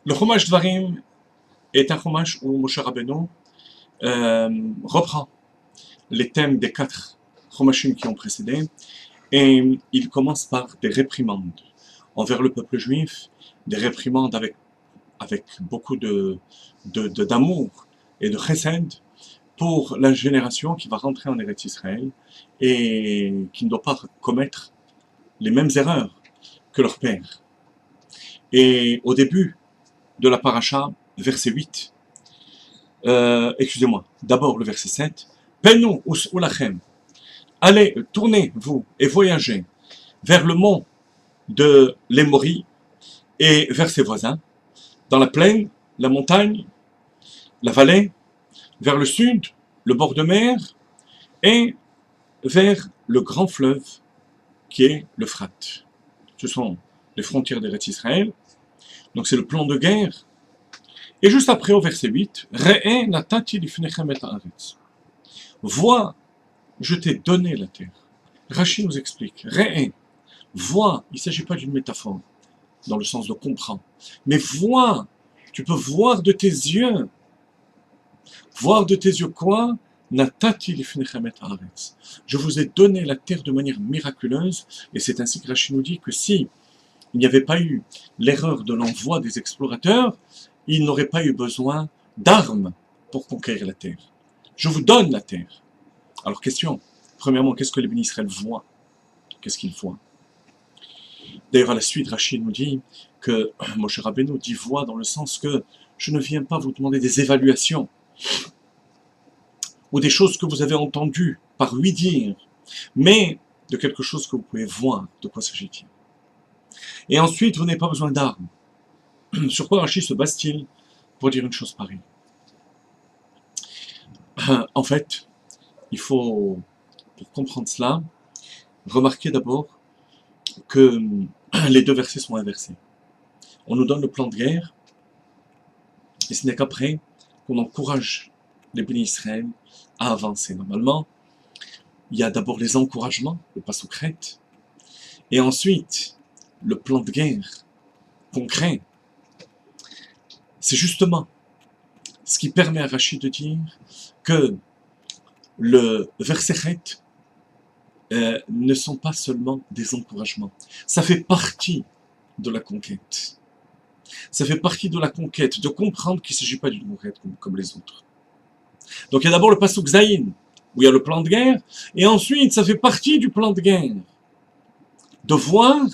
Le Chumash Dvarim est un Chumash où Moshe Rabbeinu reprend les thèmes des 4 Chumashim qui ont précédé, et il commence par des réprimandes envers le peuple juif, des réprimandes avec beaucoup d'amour et de chesed pour la génération qui va rentrer en Eretz Israël et qui ne doit pas commettre les mêmes erreurs que leur père. Et au début de la paracha, verset 8, d'abord le verset 7, Penu ulachem, allez, tournez, vous, et voyagez vers le mont de l'Émori et vers ses voisins, dans la plaine, la montagne, la vallée, vers le sud, le bord de mer, et vers le grand fleuve qui est l'Euphrate. Ce sont les frontières d'Eretz Israël. Donc c'est le plan de guerre. Et juste après, au verset 8, Re'e natati lifnechem et haaretz. Vois, je t'ai donné la terre. Rachi nous explique. Re'e, vois, il ne s'agit pas d'une métaphore, dans le sens de comprendre. Mais vois, tu peux voir de tes yeux. Voir de tes yeux quoi? Natati lifnechem et haaretz. Je vous ai donné la terre de manière miraculeuse, et c'est ainsi que Rachi nous dit que si il n'y avait pas eu l'erreur de l'envoi des explorateurs, il n'aurait pas eu besoin d'armes pour conquérir la terre. Je vous donne la terre. Alors question, premièrement, qu'est-ce que les bénis Israël voient? Qu'est-ce qu'ils voient? D'ailleurs, à la suite, Rachid nous dit que Moshe Rabbeinu dit voix dans le sens que je ne viens pas vous demander des évaluations ou des choses que vous avez entendues par lui dire, mais de quelque chose que vous pouvez voir. De quoi s'agit-il? Et ensuite, vous n'avez pas besoin d'armes. Sur quoi Rachid se base-t-il pour dire une chose pareille? En fait, il faut, pour comprendre cela, remarquer d'abord que les 2 versets sont inversés. On nous donne le plan de guerre, et ce n'est qu'après qu'on encourage les bénis Israël à avancer. Normalement, il y a d'abord les encouragements, le passoukret, et ensuite le plan de guerre concret. C'est justement ce qui permet à Rachid de dire que le verset ne sont pas seulement des encouragements. Ça fait partie de la conquête. Ça fait partie de la conquête, de comprendre qu'il ne s'agit pas d'une conquête comme les autres. Donc il y a d'abord le Pasuk Zayin, où il y a le plan de guerre, et ensuite ça fait partie du plan de guerre. De voir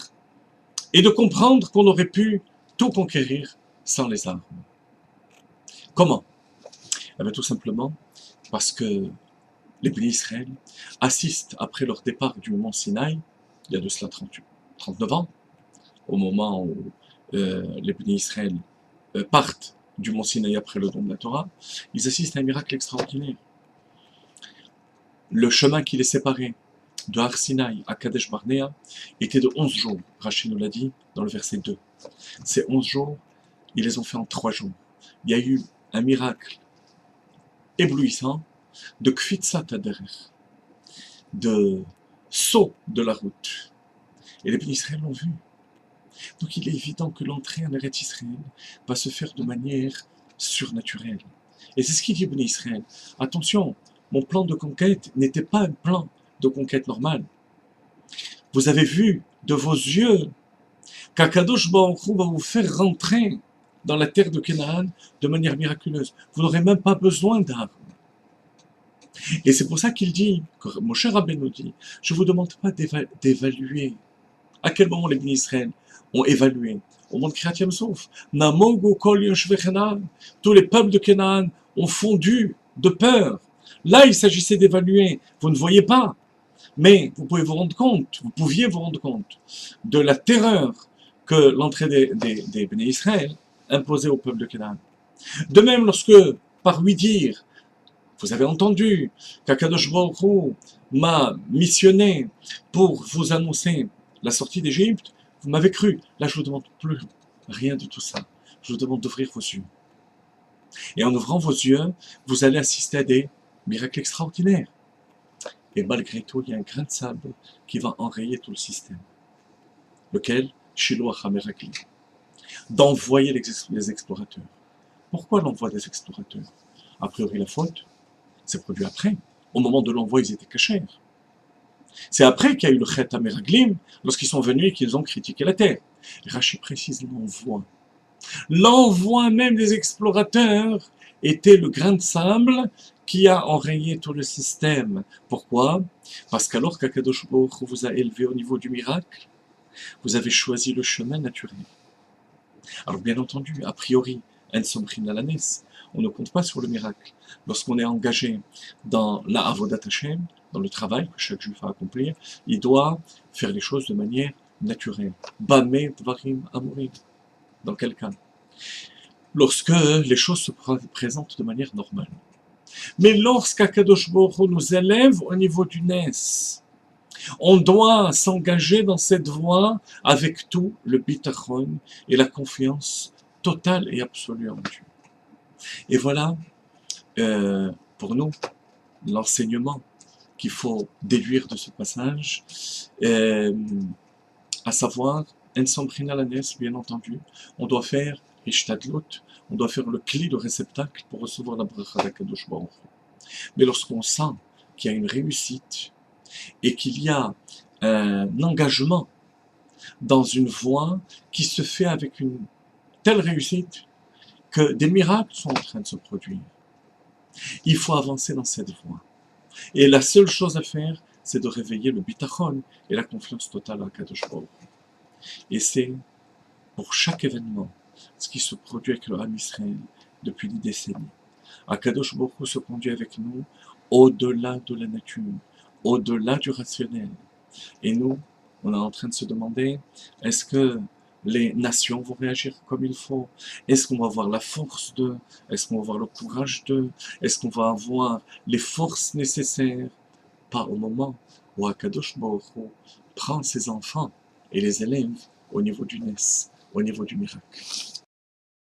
et de comprendre qu'on aurait pu tout conquérir sans les armes. Comment? Eh bien, tout simplement parce que les bénis Israël assistent, après leur départ du mont Sinaï, il y a de cela 39 ans, au moment où les bénis Israël partent du mont Sinaï après le don de la Torah, ils assistent à un miracle extraordinaire. Le chemin qui les séparait de Har Sinaï à Kadesh Barnea était de 11 jours. Rachid nous l'a dit dans le verset 2. Ces 11 jours, ils les ont fait en 3 jours. Il y a eu un miracle éblouissant de Kfitsat Haderech, de saut de la route. Et les bénis Israël l'ont vu. Donc il est évident que l'entrée en Eretz Israël va se faire de manière surnaturelle. Et c'est ce qu'il dit bénis Israël. Attention, mon plan de conquête n'était pas un plan de conquête normale. Vous avez vu de vos yeux qu'Akadosh Baruch Hu va vous faire rentrer dans la terre de Canaan de manière miraculeuse. Vous n'aurez même pas besoin d'armes. Et c'est pour ça qu'il dit, que mon cher Rabbeinu dit, je ne vous demande pas d'évaluer. À quel moment les bénis Israël ont évalué? Au monde Kriyat Yam-Souf. Namogu kol yoshvei Canaan. Tous les peuples de Canaan ont fondu de peur. Là, il s'agissait d'évaluer. Vous ne voyez pas. Mais vous pouvez vous rendre compte, vous pouviez vous rendre compte de la terreur que l'entrée des bénis Israël imposait au peuple de Canaan. De même, lorsque, par lui dire, vous avez entendu qu'Akadosh Baruch Hu m'a missionné pour vous annoncer la sortie d'Égypte, vous m'avez cru. Là, je ne vous demande plus rien de tout ça. Je vous demande d'ouvrir vos yeux. Et en ouvrant vos yeux, vous allez assister à des miracles extraordinaires. Et malgré tout, il y a un grain de sable qui va enrayer tout le système. Lequel? Shiloh HaMerakli. d'envoyer les explorateurs. Pourquoi l'envoi des explorateurs? A priori, la faute s'est produite après. Au moment de l'envoi, ils étaient cachés. C'est après qu'il y a eu le Chet HaMeraglim, lorsqu'ils sont venus et qu'ils ont critiqué la terre. Rachid précise l'envoi. L'envoi même des explorateurs était le grain de sable qui a enrayé tout le système. Pourquoi? Parce qu'alors qu'Akadosh Baruch Hu vous a élevé au niveau du miracle, vous avez choisi le chemin naturel. Alors bien entendu, a priori, en somrin à la nesse, on ne compte pas sur le miracle. Lorsqu'on est engagé dans la avodat Hashem, dans le travail que chaque juif a à accomplir, il doit faire les choses de manière naturelle. Bameh dvarim amorim. Dans quel cas? Lorsque les choses se présentent de manière normale. Mais lorsqu'Akadosh Baruch Hu nous élève au niveau du Nes, on doit s'engager dans cette voie avec tout le bitachon et la confiance totale et absolue en Dieu. Et voilà, pour nous, l'enseignement qu'il faut déduire de ce passage, à savoir, en sombrina la nes, bien entendu, on doit faire ishtadlut, on doit faire le cli, le réceptacle pour recevoir la bracha d'Akadosh Baruch Hu. Mais lorsqu'on sent qu'il y a une réussite et qu'il y a un engagement dans une voie qui se fait avec une telle réussite que des miracles sont en train de se produire. Il faut avancer dans cette voie. Et la seule chose à faire, c'est de réveiller le bitachon et la confiance totale à Kadosh Baruch Hu. Et c'est pour chaque événement ce qui se produit avec le Ham Israël depuis des décennies. Akadosh Baruch Hu se conduit avec nous au-delà de la nature, au-delà du rationnel. Et nous, on est en train de se demander, est-ce que les nations vont réagir comme il faut? Est-ce qu'on va avoir la force d'eux? Est-ce qu'on va avoir le courage d'eux? Est-ce qu'on va avoir les forces nécessaires? Pas au moment où Akadosh Baruch Hu prend ses enfants et les élève au niveau du Nes, au niveau du miracle.